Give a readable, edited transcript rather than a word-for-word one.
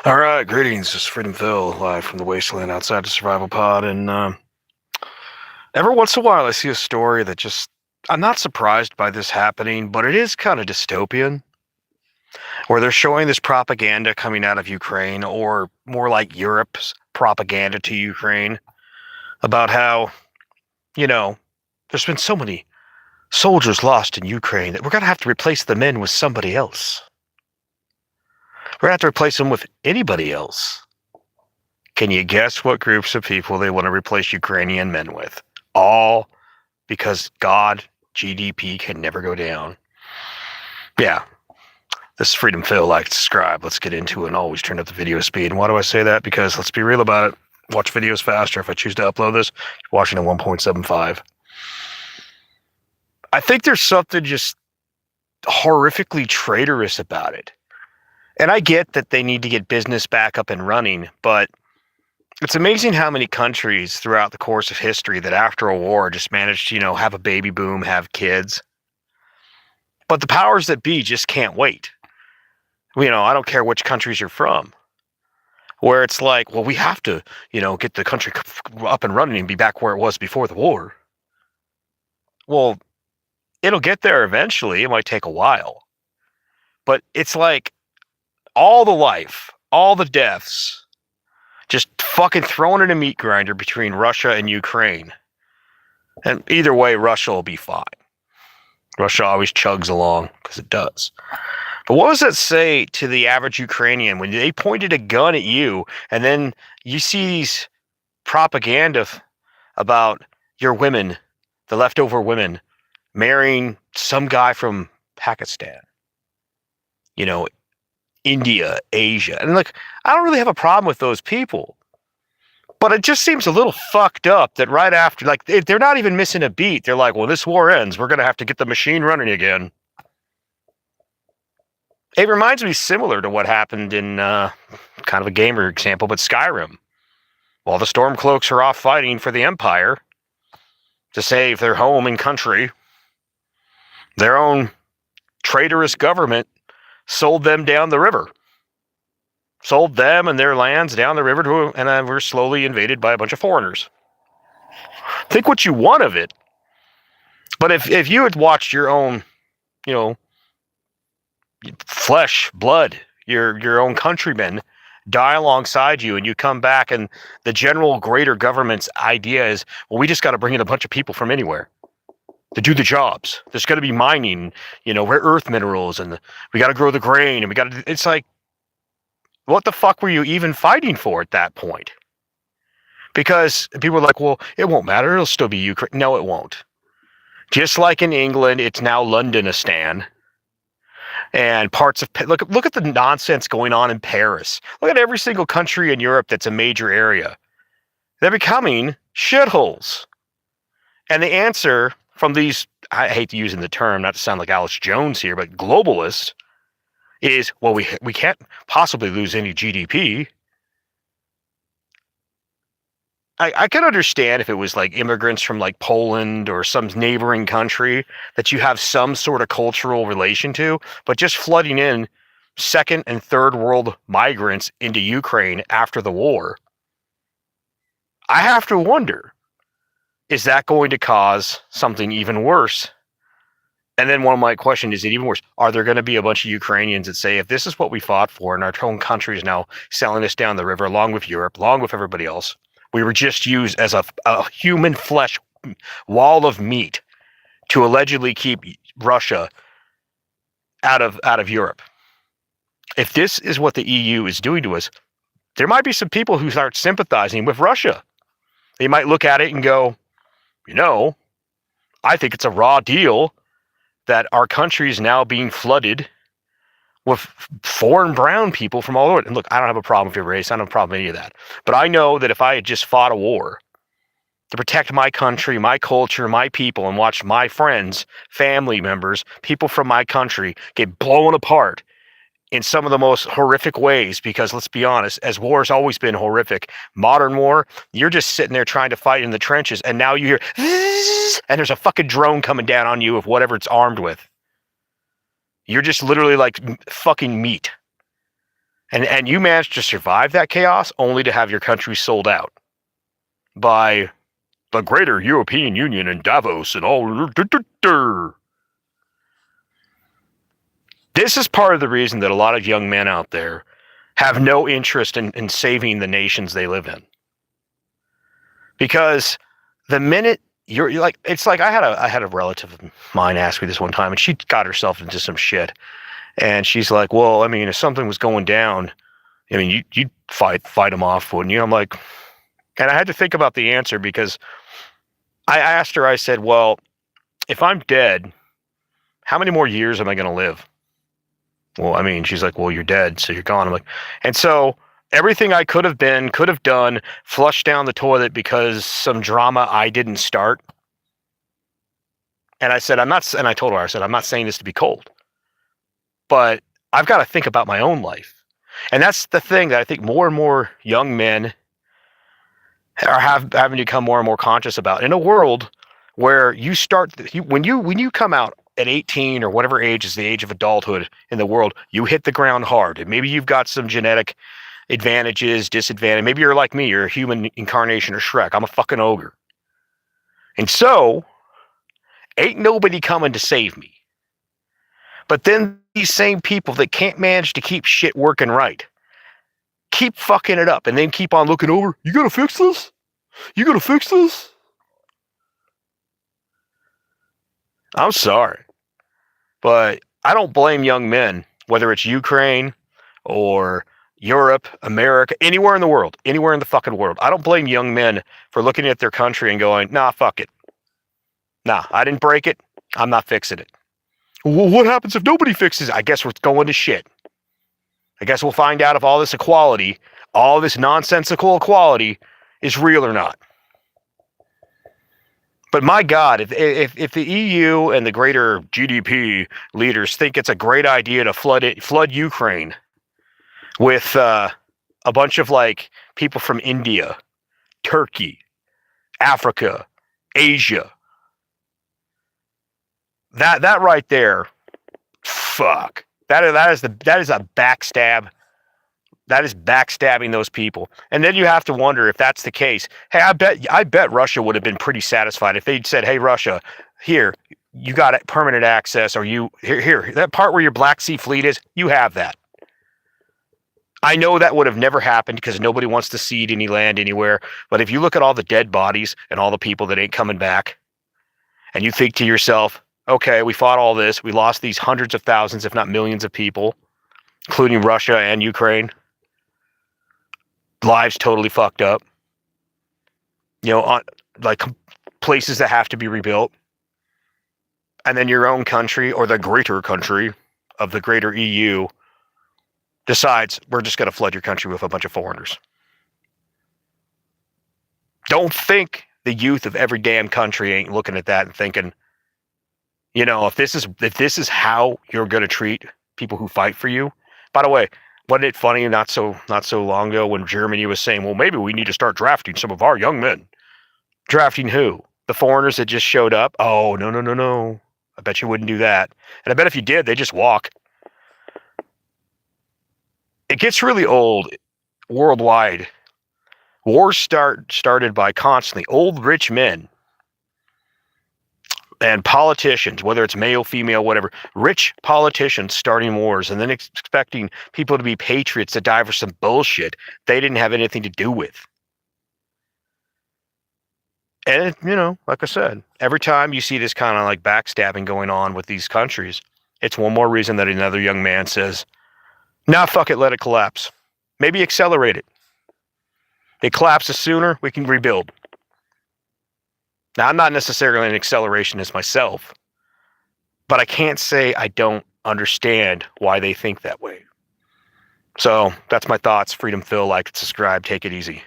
All right, greetings. This is Freedom Phil, live from the wasteland outside the survival pod. And every once in a while, I see a story that I'm not surprised by this happening, but it is kind of dystopian, where they're showing this propaganda coming out of Ukraine, or more like Europe's propaganda to Ukraine, about how, there's been so many soldiers lost in Ukraine that we're going to have to replace the men with somebody else. We're going to have to replace them with anybody else. Can you guess what groups of people they want to replace Ukrainian men with? All because God, GDP can never go down. Yeah. This is Freedom Phil. Like, subscribe. Let's get into it and always turn up the video speed. And why do I say that? Because let's be real about it. Watch videos faster. If I choose to upload this, watching at 1.75. I think there's something just horrifically traitorous about it. And I get that they need to get business back up and running, but it's amazing how many countries throughout the course of history that after a war just managed to, have a baby boom, have kids. But the powers that be just can't wait. I don't care which countries you're from. Where it's like, well, we have to, get the country up and running and be back where it was before the war. Well, it'll get there eventually. It might take a while. But it's like all the life, all the deaths, just fucking thrown in a meat grinder between Russia and Ukraine. And either way, Russia will be fine. Russia always chugs along, because it does. But what does that say to the average Ukrainian when they pointed a gun at you and then you see these propaganda about your women, the leftover women, marrying some guy from Pakistan, India, Asia. And look, I don't really have a problem with those people. But it just seems a little fucked up that right after, they're not even missing a beat. They're like, well, this war ends. We're going to have to get the machine running again. It reminds me similar to what happened in kind of a gamer example, but Skyrim. While the Stormcloaks are off fighting for the Empire to save their home and country, their own traitorous government sold them down the river. Sold them and their lands down the river and we're slowly invaded by a bunch of foreigners. Think what you want of it. But if you had watched your own, flesh, blood, your own countrymen die alongside you, and you come back and the general greater government's idea is, well, we just got to bring in a bunch of people from anywhere to do the jobs. There's going to be mining, rare earth minerals, and we got to grow the grain, and it's like, what the fuck were you even fighting for at that point? Because people are like, well, it won't matter. It'll still be Ukraine. No, it won't. Just like in England, it's now Londonistan. And parts of look at the nonsense going on in Paris. Look at every single country in Europe that's a major area. They're becoming shitholes. And the answer from these, I hate using the term, not to sound like Alex Jones here, but globalists, is, well, we can't possibly lose any GDP. I can understand if it was like immigrants from like Poland or some neighboring country that you have some sort of cultural relation to, but just flooding in second and third world migrants into Ukraine after the war, I have to wonder, is that going to cause something even worse? And then one might question, is it even worse? Are there going to be a bunch of Ukrainians that say, if this is what we fought for and our own country is now selling us down the river along with Europe, along with everybody else, we were just used as a human flesh wall of meat to allegedly keep Russia out of Europe. If this is what the EU is doing to us, there might be some people who start sympathizing with Russia. They might look at it and go, I think it's a raw deal that our country is now being flooded with foreign brown people from all over. And look, I don't have a problem with your race. I don't have a problem with any of that. But I know that if I had just fought a war to protect my country, my culture, my people, and watched my friends, family members, people from my country get blown apart in some of the most horrific ways, because let's be honest, as war has always been horrific, modern war, you're just sitting there trying to fight in the trenches, and now you hear, and there's a fucking drone coming down on you with whatever it's armed with. You're just literally like fucking meat. And you managed to survive that chaos only to have your country sold out by the greater European Union and Davos and all. This is part of the reason that a lot of young men out there have no interest in saving the nations they live in. Because the minute you're like, it's like I had a relative of mine ask me this one time, and she got herself into some shit. And she's like, well, I mean, if something was going down, I mean, you'd fight them off, wouldn't you? I'm like, and I had to think about the answer because I asked her, I said, well, if I'm dead, how many more years am I going to live? Well, I mean, she's like, well, you're dead, so you're gone. I'm like, and so everything I could have been, could have done, flushed down the toilet because some drama I didn't start. And I said, and I told her, I said, I'm not saying this to be cold, but I've got to think about my own life. And that's the thing that I think more and more young men are having to become more and more conscious about. In a world where you start, when you come out at 18 or whatever age is the age of adulthood in the world, you hit the ground hard. And maybe you've got some genetic advantages, disadvantage. Maybe you're like me, you're a human incarnation of Shrek. I'm a fucking ogre. And so, ain't nobody coming to save me. But then these same people that can't manage to keep shit working right keep fucking it up and then keep on looking over. You gonna fix this? You gonna fix this? I'm sorry, but I don't blame young men, whether it's Ukraine or Europe, America, anywhere in the world, anywhere in the fucking world. I don't blame young men for looking at their country and going, nah, fuck it. Nah, I didn't break it. I'm not fixing it. Well, what happens if nobody fixes it? I guess we're going to shit. I guess we'll find out if all this equality, all this nonsensical equality is real or not. But my God, if the EU and the greater GDP leaders think it's a great idea to flood Ukraine with a bunch of like people from India, Turkey, Africa, Asia, that right there, fuck. That is a backstab. That is backstabbing those people. And then you have to wonder if that's the case. Hey, I bet Russia would have been pretty satisfied if they'd said, "Hey, Russia, here, you got permanent access, or here, that part where your Black Sea Fleet is, you have that." I know that would have never happened because nobody wants to cede any land anywhere. But if you look at all the dead bodies and all the people that ain't coming back, and you think to yourself, okay, we fought all this, we lost these hundreds of thousands, if not millions of people, including Russia and Ukraine. Lives totally fucked up. You know, on like places that have to be rebuilt. And then your own country or the greater country of the greater EU decides we're just going to flood your country with a bunch of foreigners. Don't think the youth of every damn country ain't looking at that and thinking, you know, if this is how you're going to treat people who fight for you. By the way, wasn't it funny not so long ago when Germany was saying, well, maybe we need to start drafting some of our young men. Drafting who? The foreigners that just showed up? Oh, no. I bet you wouldn't do that. And I bet if you did, they just walk. It gets really old worldwide. Wars started by constantly old rich men and politicians, whether it's male, female, whatever, rich politicians starting wars and then expecting people to be patriots to die for some bullshit they didn't have anything to do with. And, you know, like I said, every time you see this kind of like backstabbing going on with these countries, it's one more reason that another young man says, nah, fuck it, let it collapse. Maybe accelerate it. It collapses sooner, we can rebuild. Now, I'm not necessarily an accelerationist myself, but I can't say I don't understand why they think that way. So that's my thoughts. Freedom Phil, like, subscribe, take it easy.